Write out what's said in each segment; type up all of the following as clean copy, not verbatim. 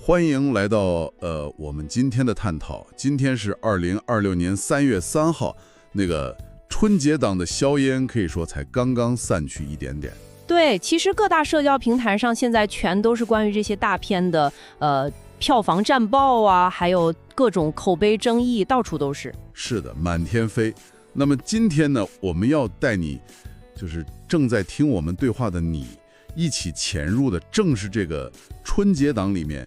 欢迎来到我们今天的探讨。今天是2026年3月3号，那个春节档的硝烟可以说才刚刚散去一点点。对，其实各大社交平台上现在全都是关于这些大片的票房战报啊，还有各种口碑争议，到处都是。是的，满天飞。那么今天呢，我们要带你，就是正在听我们对话的你，一起潜入的正是这个春节档里面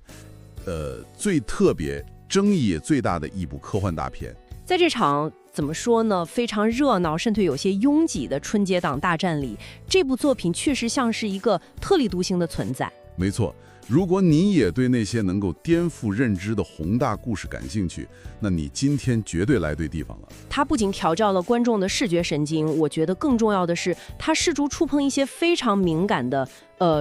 最特别、争议也最大的一部科幻大片。在这场怎么说呢，非常热闹，甚至有些拥挤的春节档大战里，这部作品确实像是一个特立独行的存在。没错，如果你也对那些能够颠覆认知的宏大故事感兴趣，那你今天绝对来对地方了。它不仅调教了观众的视觉神经，我觉得更重要的是，它试图触碰一些非常敏感的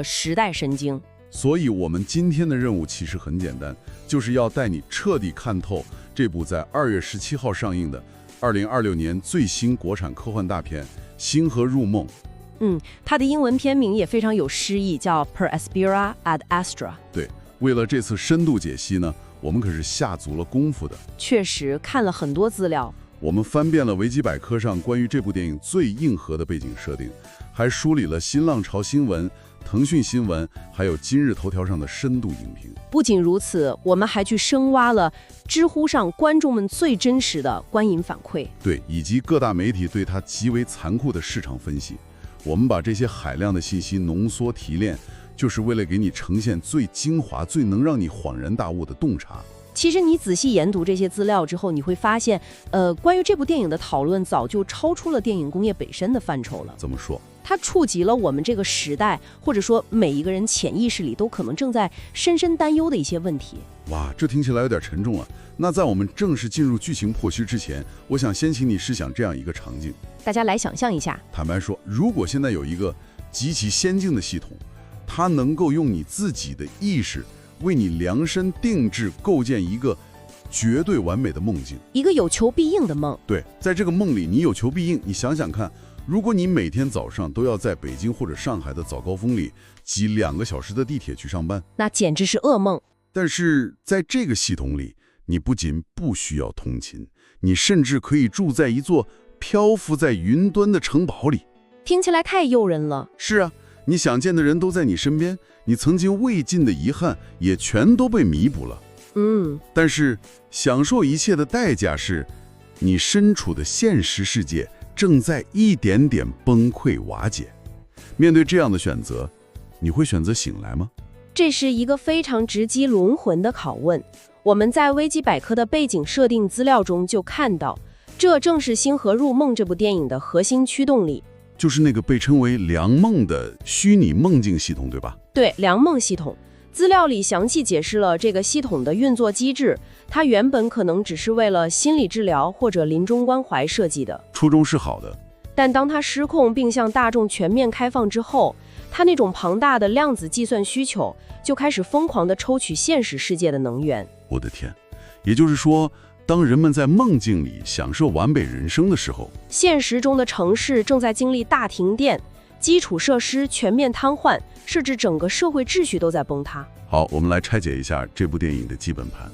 时代神经。所以我们今天的任务其实很简单，就是要带你彻底看透这部在2月17号上映的2026年最新国产科幻大片《星河入梦》。它的英文片名也非常有诗意，叫 Per Aspera ad Astra。对，为了这次深度解析呢，我们可是下足了功夫的。确实看了很多资料，我们翻遍了维基百科上关于这部电影最硬核的背景设定，还梳理了新浪潮新闻、腾讯新闻，还有今日头条上的深度影评。不仅如此，我们还去深挖了知乎上观众们最真实的观影反馈，对，以及各大媒体对它极为残酷的市场分析。我们把这些海量的信息浓缩提炼，就是为了给你呈现最精华、最能让你恍然大悟的洞察。其实你仔细研读这些资料之后，你会发现，关于这部电影的讨论早就超出了电影工业本身的范畴了。怎么说？它触及了我们这个时代，或者说每一个人潜意识里都可能正在深深担忧的一些问题。哇，这听起来有点沉重了。那在我们正式进入剧情剖析之前，我想先请你试想这样一个场景。大家来想象一下，坦白说，如果现在有一个极其先进的系统，它能够用你自己的意识为你量身定制构建一个绝对完美的梦境，一个有求必应的梦。对，在这个梦里你有求必应。你想想看，如果你每天早上都要在北京或者上海的早高峰里挤2个小时的地铁去上班，那简直是噩梦。但是在这个系统里，你不仅不需要通勤，你甚至可以住在一座漂浮在云端的城堡里。听起来太诱人了。是啊，你想见的人都在你身边，你曾经未尽的遗憾也全都被弥补了。但是享受一切的代价是，你身处的现实世界正在一点点崩溃瓦解。面对这样的选择，你会选择醒来吗？这是一个非常直击灵魂的拷问。我们在维基百科的背景设定资料中就看到，这正是《星河入梦》这部电影的核心驱动力，就是那个被称为良梦的虚拟梦境系统，对吧？对，良梦系统。资料里详细解释了这个系统的运作机制，它原本可能只是为了心理治疗或者临终关怀设计的，初衷是好的。但当它失控并向大众全面开放之后，它那种庞大的量子计算需求就开始疯狂地抽取现实世界的能源。我的天，也就是说，当人们在梦境里享受完美人生的时候，现实中的城市正在经历大停电，基础设施全面瘫痪，甚至整个社会秩序都在崩塌。好，我们来拆解一下这部电影的基本盘。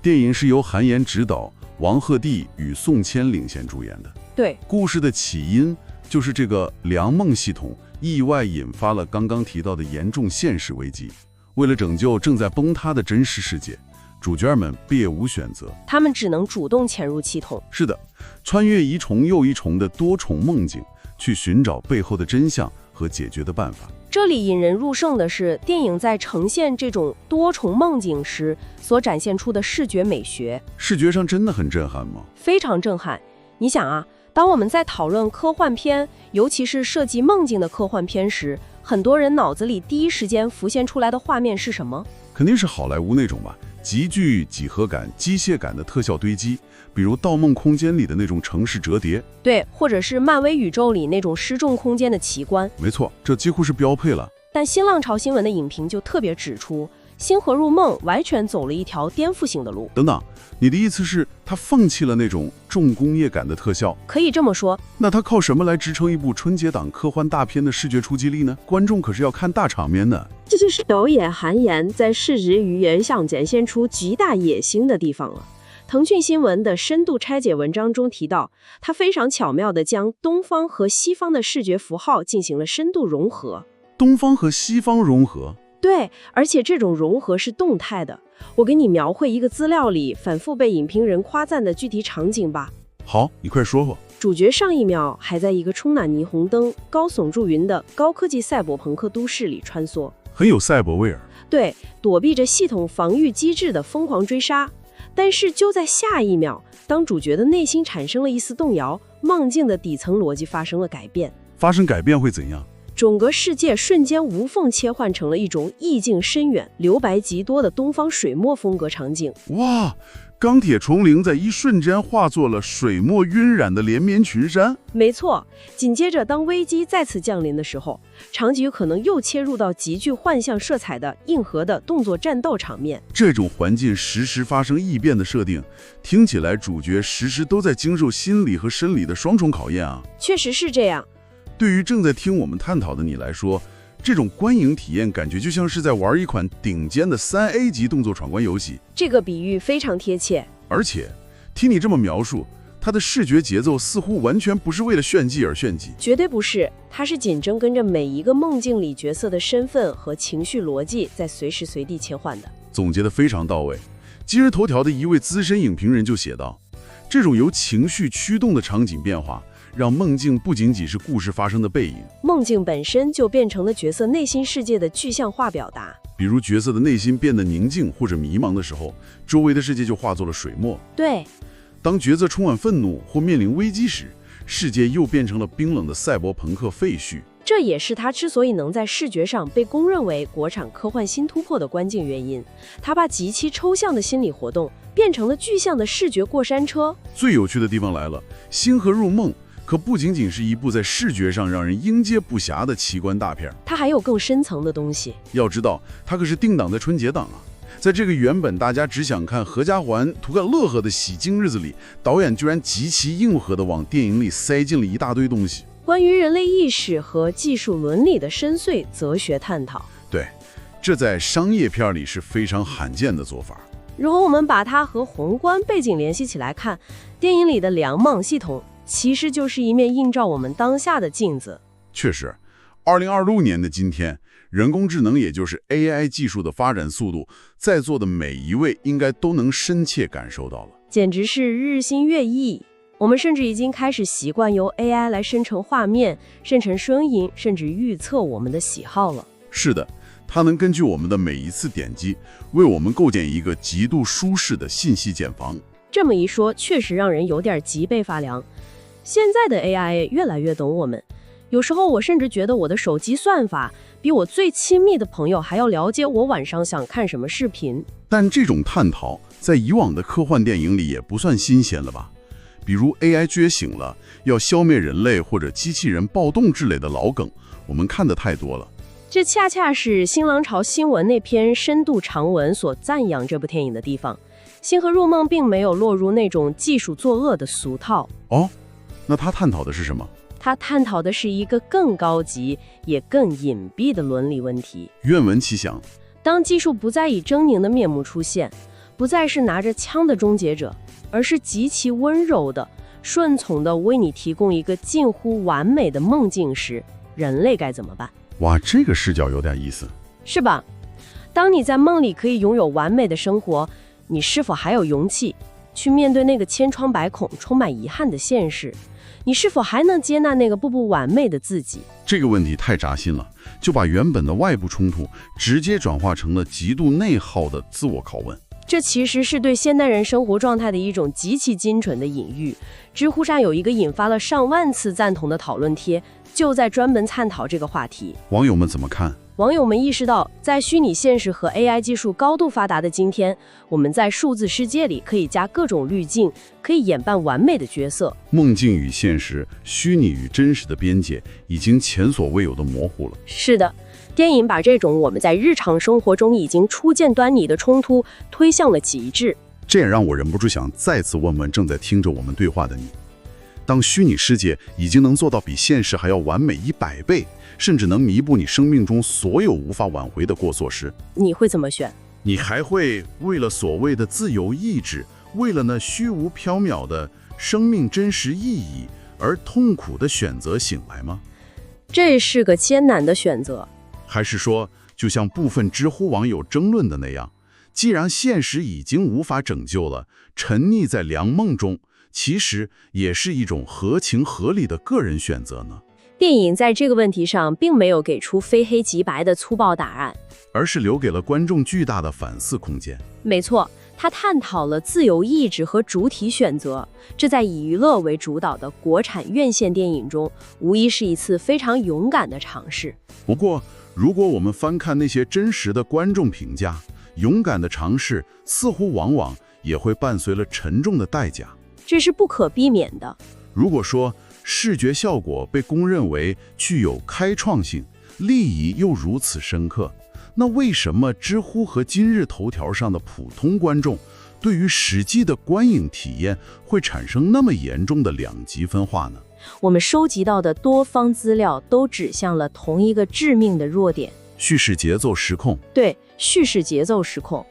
电影是由韩延执导，王鹤棣与宋谦领衔主演的。对，故事的起因就是这个良梦系统意外引发了刚刚提到的严重现实危机。为了拯救正在崩塌的真实世界，主角们别无选择，他们只能主动潜入系统。是的，穿越一重又一重的多重梦境，去寻找背后的真相和解决的办法。这里引人入胜的是，电影在呈现这种多重梦境时所展现出的视觉美学。视觉上真的很震撼吗？非常震撼。你想啊，当我们在讨论科幻片，尤其是涉及梦境的科幻片时，很多人脑子里第一时间浮现出来的画面是什么？肯定是好莱坞那种吧，极具几何感、机械感的特效堆积，比如《盗梦空间》里的那种城市折叠，对，或者是漫威宇宙里那种失重空间的奇观。没错，这几乎是标配了。但新浪潮新闻的影评就特别指出，星河入梦完全走了一条颠覆性的路。等等，你的意思是他放弃了那种重工业感的特效？可以这么说。那他靠什么来支撑一部春节档科幻大片的视觉冲击力呢？观众可是要看大场面的。这就是导演韩延在视觉语言上展现出极大野心的地方了。腾讯新闻的深度拆解文章中提到，他非常巧妙地将东方和西方的视觉符号进行了深度融合。东方和西方融合？对，而且这种融合是动态的。我给你描绘一个资料里反复被影评人夸赞的具体场景吧。好，你快说说。主角上一秒还在一个充满霓虹灯、高耸入云的高科技赛博朋克都市里穿梭，很有赛博味儿。对，躲避着系统防御机制的疯狂追杀。但是就在下一秒，当主角的内心产生了一丝动摇，梦境的底层逻辑发生了改变。发生改变会怎样？整个世界瞬间无缝切换成了一种意境深远、留白极多的东方水墨风格场景。哇！钢铁丛林在一瞬间化作了水墨晕染的连绵群山。没错，紧接着当危机再次降临的时候，场景可能又切入到极具幻象色彩的硬核的动作战斗场面。这种环境实时发生异变的设定，听起来主角时时都在经受心理和生理的双重考验啊。确实是这样。对于正在听我们探讨的你来说，这种观影体验感觉就像是在玩一款顶尖的3A 级动作闯关游戏。这个比喻非常贴切。而且，听你这么描述，它的视觉节奏似乎完全不是为了炫技而炫技。绝对不是，它是紧跟跟着每一个梦境里角色的身份和情绪逻辑在随时随地切换的。总结得非常到位。今日头条的一位资深影评人就写道，这种由情绪驱动的场景变化，让梦境不仅仅是故事发生的背影，梦境本身就变成了角色内心世界的具象化表达。比如角色的内心变得宁静或者迷茫的时候，周围的世界就化作了水墨。对，当角色充满愤怒或面临危机时，世界又变成了冰冷的赛博朋克废墟。这也是他之所以能在视觉上被公认为国产科幻新突破的关键原因。他把极其抽象的心理活动变成了具象的视觉过山车。最有趣的地方来了，星河入梦可不仅仅是一部在视觉上让人应接不暇的奇观大片，它还有更深层的东西。要知道，它可是定档在春节档啊！在这个原本大家只想看合家欢、图个乐呵的喜庆日子里，导演居然极其硬核地往电影里塞进了一大堆东西。关于人类意识和技术伦理的深邃哲学探讨。对，这在商业片里是非常罕见的做法。如果我们把它和宏观背景联系起来看，电影里的梁梦系统其实就是一面映照我们当下的镜子。确实，2026年的今天，人工智能也就是 AI 技术的发展速度，在座的每一位应该都能深切感受到了，简直是日新月异。我们甚至已经开始习惯由 AI 来生成画面、生成声音，甚至预测我们的喜好了。是的，它能根据我们的每一次点击，为我们构建一个极度舒适的信息茧房。这么一说，确实让人有点脊背发凉。现在的 AI 越来越懂我们，有时候我甚至觉得我的手机算法比我最亲密的朋友还要了解我晚上想看什么视频。但这种探讨在以往的科幻电影里也不算新鲜了吧？比如 AI 觉醒了，要消灭人类或者机器人暴动之类的老梗，我们看得太多了。这恰恰是新浪潮新闻那篇深度长文所赞扬这部电影的地方。星河入梦并没有落入那种技术作恶的俗套。哦，那他探讨的是什么？他探讨的是一个更高级也更隐蔽的伦理问题。愿闻其详。当技术不再以狰狞的面目出现，不再是拿着枪的终结者，而是极其温柔的、顺从的为你提供一个近乎完美的梦境时，人类该怎么办？哇，这个视角有点意思，是吧？当你在梦里可以拥有完美的生活，你是否还有勇气去面对那个千疮百孔、充满遗憾的现实？你是否还能接纳那个步步完美的自己？这个问题太扎心了，就把原本的外部冲突直接转化成了极度内耗的自我拷问。这其实是对现代人生活状态的一种极其精准的隐喻。知乎上有一个引发了上万次赞同的讨论贴，就在专门探讨这个话题。网友们怎么看？网友们意识到，在虚拟现实和 AI 技术高度发达的今天，我们在数字世界里可以加各种滤镜，可以演扮完美的角色。梦境与现实、虚拟与真实的边界已经前所未有的模糊了。是的，电影把这种我们在日常生活中已经初见端倪的冲突推向了极致。这也让我忍不住想再次问问正在听着我们对话的你，当虚拟世界已经能做到比现实还要完美100倍，甚至能弥补你生命中所有无法挽回的过错时，你会怎么选？你还会为了所谓的自由意志，为了那虚无缥缈的生命真实意义而痛苦的选择醒来吗？这是个艰难的选择。还是说，就像部分知乎网友争论的那样，既然现实已经无法拯救了，沉溺在良梦中，其实也是一种合情合理的个人选择呢？电影在这个问题上并没有给出非黑即白的粗暴答案，而是留给了观众巨大的反思空间。没错，他探讨了自由意志和主体选择，这在以娱乐为主导的国产院线电影中，无疑是一次非常勇敢的尝试。不过，如果我们翻看那些真实的观众评价，勇敢的尝试似乎往往也会伴随了沉重的代价，这是不可避免的。如果说视觉效果被公认为具有开创性，利益又如此深刻，那为什么知乎和今日头条上的普通观众对于实际的观影体验会产生那么严重的两极分化呢？我们收集到的多方资料都指向了同一个致命的弱点：叙事节奏失控。对，叙事节奏失控。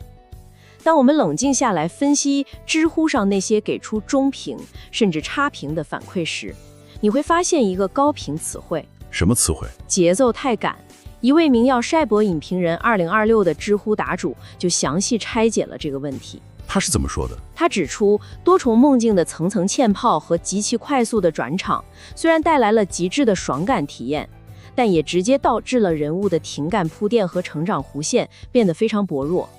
当我们冷静下来分析知乎上那些给出中评甚至差评的反馈时，你会发现一个高频词汇。什么词汇？节奏太赶。一位名叫筛博影评人2026的知乎答主就详细拆解了这个问题。他是怎么说的？他指出，多重梦境的层层嵌泡和极其快速的转场，虽然带来了极致的爽感体验，但也直接导致了人物的情感铺垫和成长弧线变得非常薄弱。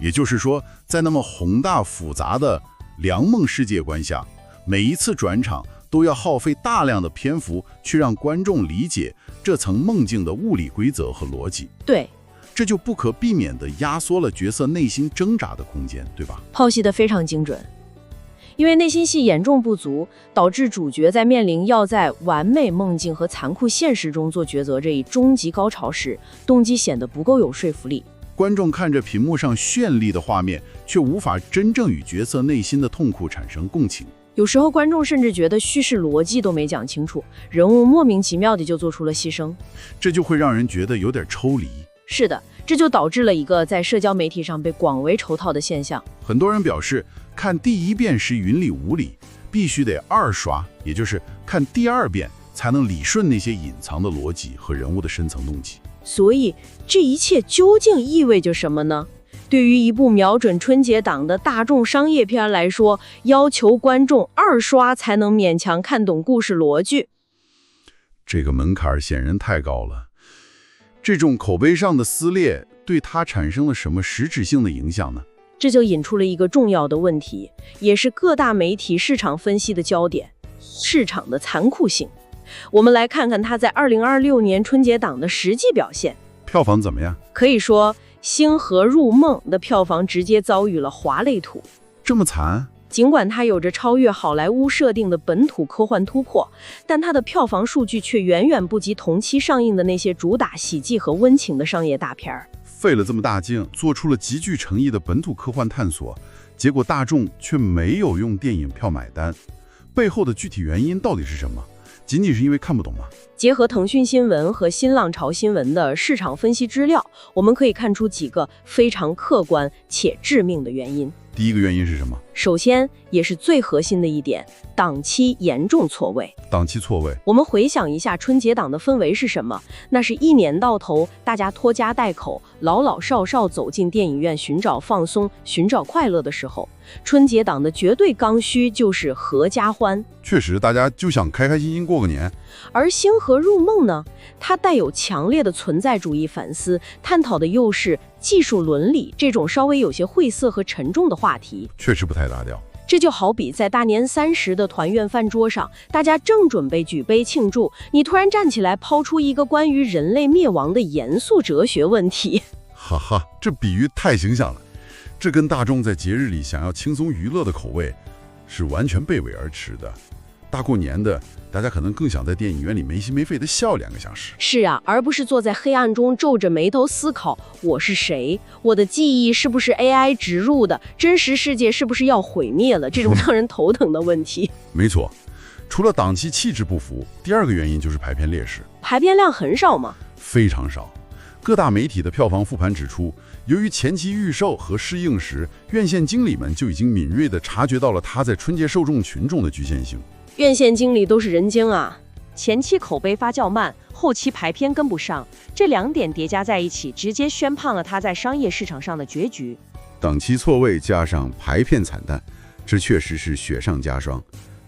也就是说，在那么宏大复杂的良梦世界观下，每一次转场都要耗费大量的篇幅去让观众理解这层梦境的物理规则和逻辑。对，这就不可避免地压缩了角色内心挣扎的空间，对吧？剖析得非常精准。因为内心戏严重不足，导致主角在面临要在完美梦境和残酷现实中做抉择这一终极高潮时，动机显得不够有说服力。观众看着屏幕上绚丽的画面，却无法真正与角色内心的痛苦产生共情。有时候观众甚至觉得叙事逻辑都没讲清楚，人物莫名其妙地就做出了牺牲，这就会让人觉得有点抽离。是的，这就导致了一个在社交媒体上被广为仇讨的现象。很多人表示，看第一遍时云里雾里，必须得二刷，也就是看第二遍才能理顺那些隐藏的逻辑和人物的深层动机。所以，这一切究竟意味着什么呢？对于一部瞄准春节档的大众商业片来说，要求观众二刷才能勉强看懂故事逻辑，这个门槛显然太高了。这种口碑上的撕裂对它产生了什么实质性的影响呢？这就引出了一个重要的问题，也是各大媒体市场分析的焦点：市场的残酷性。我们来看看它在2026年春节档的实际表现。票房怎么样？可以说，《星河入梦》的票房直接遭遇了滑垒土。这么惨？尽管它有着超越好莱坞设定的本土科幻突破，但它的票房数据却远远不及同期上映的那些主打喜剧和温情的商业大片儿。费了这么大劲，做出了极具诚意的本土科幻探索，结果大众却没有用电影票买单，背后的具体原因到底是什么？仅仅是因为看不懂吗？结合腾讯新闻和新浪潮新闻的市场分析资料，我们可以看出几个非常客观且致命的原因。第一个原因是什么？首先，也是最核心的一点，档期严重错位。档期错位。我们回想一下春节档的氛围是什么？那是一年到头，大家拖家带口，老老少少走进电影院寻找放松、寻找快乐的时候。春节档的绝对刚需就是合家欢。确实，大家就想开开心心过个年。而《星河入梦》呢，它带有强烈的存在主义反思，探讨的又是技术伦理这种稍微有些晦涩和沉重的话题，确实不太搭调。这就好比在大年30的团圆饭桌上，大家正准备举杯庆祝，你突然站起来抛出一个关于人类灭亡的严肃哲学问题。哈哈，这比喻太形象了。这跟大众在节日里想要轻松娱乐的口味是完全背违而驰的。大过年的，大家可能更想在电影院里没心没肺的笑2个小时。是啊，而不是坐在黑暗中皱着眉头思考我是谁，我的记忆是不是 AI 植入的，真实世界是不是要毁灭了，这种让人头疼的问题。没错，除了档期气质不符，第2个原因就是排片劣势。排片量很少吗？非常少。各大媒体的票房复盘指出，由于前期预售和试映时，院线经理们就已经敏锐地察觉到了它在春节受众群众的局限性。院线经理都是人精啊，前期口碑发酵慢，后期排片跟不上，这2点叠加在一起，直接宣判了它在商业市场上的绝局。档期错位加上排片惨淡，这确实是雪上加霜。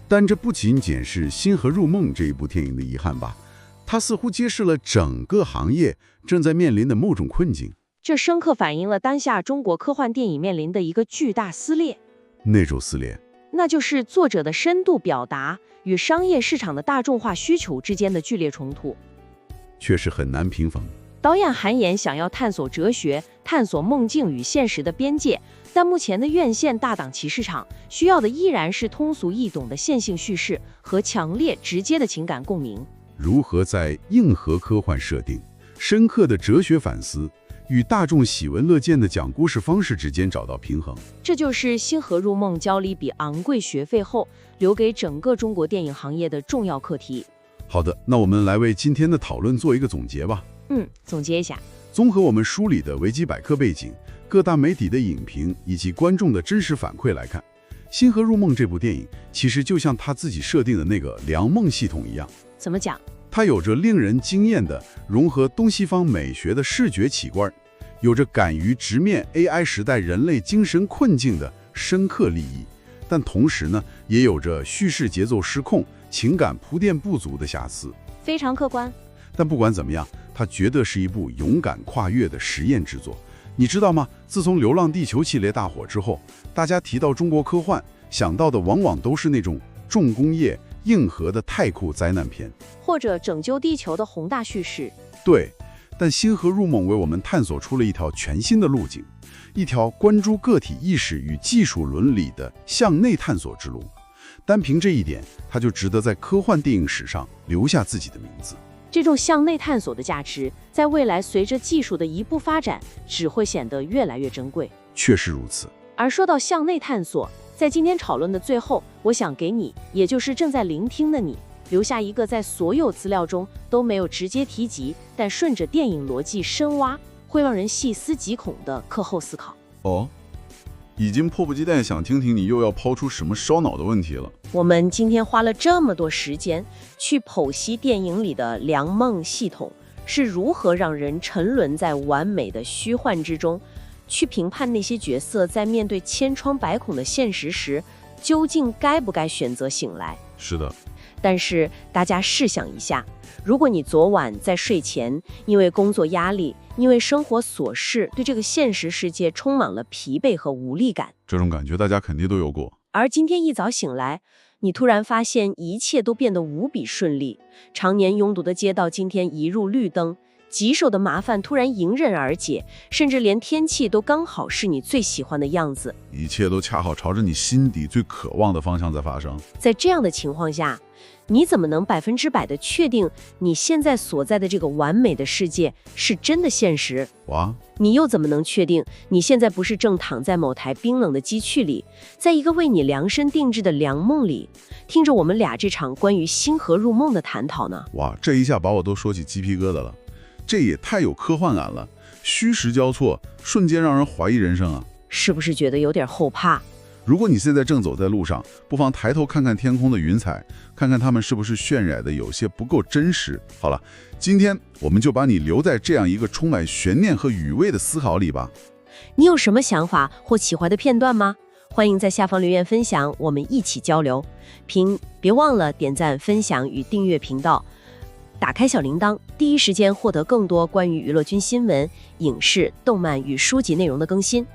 但这不仅仅是《星河入梦》这一部电影的遗憾吧？它似乎揭示了整个行业正在面临的某种困境。这深刻反映了当下中国科幻电影面临的一个巨大撕裂。那种撕裂？那就是作者的深度表达与商业市场的大众化需求之间的剧烈冲突，确实很难平衡。导演韩延想要探索哲学，探索梦境与现实的边界，但目前的院线大档期市场需要的依然是通俗易懂的线性叙事和强烈直接的情感共鸣。如何在硬核科幻设定、深刻的哲学反思与大众喜闻乐见的讲故事方式之间找到平衡？这就是《星河入梦》交了一笔昂贵学费后，留给整个中国电影行业的重要课题。好的，那我们来为今天的讨论做一个总结吧。总结一下，综合我们梳理的维基百科背景、各大媒体的影评以及观众的真实反馈来看，《星河入梦》这部电影其实就像他自己设定的那个良梦系统一样。怎么讲？它有着令人惊艳的融合东西方美学的视觉奇观，有着敢于直面 AI 时代人类精神困境的深刻立意，但同时呢，也有着叙事节奏失控、情感铺垫不足的瑕疵。非常客观。但不管怎么样，它绝对是一部勇敢跨越的实验之作。你知道吗？自从《流浪地球》系列大火之后，大家提到中国科幻，想到的往往都是那种重工业、硬核的太空灾难片，或者拯救地球的宏大叙事。对，但《星河入梦》为我们探索出了一条全新的路径，一条关注个体意识与技术伦理的向内探索之路。单凭这一点，它就值得在科幻电影史上留下自己的名字。这种向内探索的价值，在未来随着技术的一步发展，只会显得越来越珍贵。确实如此。而说到向内探索，在今天讨论的最后，我想给你，也就是正在聆听的你，留下一个在所有资料中都没有直接提及，但顺着电影逻辑深挖，会让人细思极恐的课后思考。哦，已经迫不及待想听听你又要抛出什么烧脑的问题了。我们今天花了这么多时间去剖析电影里的良梦系统是如何让人沉沦在完美的虚幻之中，去评判那些角色在面对千疮百孔的现实时，究竟该不该选择醒来。是的。但是大家试想一下，如果你昨晚在睡前因为工作压力，因为生活琐事，对这个现实世界充满了疲惫和无力感，这种感觉大家肯定都有过。而今天一早醒来，你突然发现一切都变得无比顺利，常年拥堵的街道今天一入绿灯，棘手的麻烦突然迎刃而解，甚至连天气都刚好是你最喜欢的样子，一切都恰好朝着你心底最渴望的方向在发生。在这样的情况下，你怎么能100%的确定你现在所在的这个完美的世界是真的现实？哇！你又怎么能确定你现在不是正躺在某台冰冷的机器里，在一个为你量身定制的良梦里，听着我们俩这场关于星河入梦的探讨呢？哇，这一下把我都说起鸡皮疙瘩了，这也太有科幻感了，虚实交错，瞬间让人怀疑人生啊！是不是觉得有点后怕？如果你现在正走在路上，不妨抬头看看天空的云彩，看看它们是不是渲染的有些不够真实。好了，今天我们就把你留在这样一个充满悬念和余味的思考里吧。你有什么想法或喜欢的片段吗？欢迎在下方留言分享，我们一起交流。别忘了点赞、分享与订阅频道，打开小铃铛，第一时间获得更多关于娱乐圈新闻、影视、动漫与书籍内容的更新。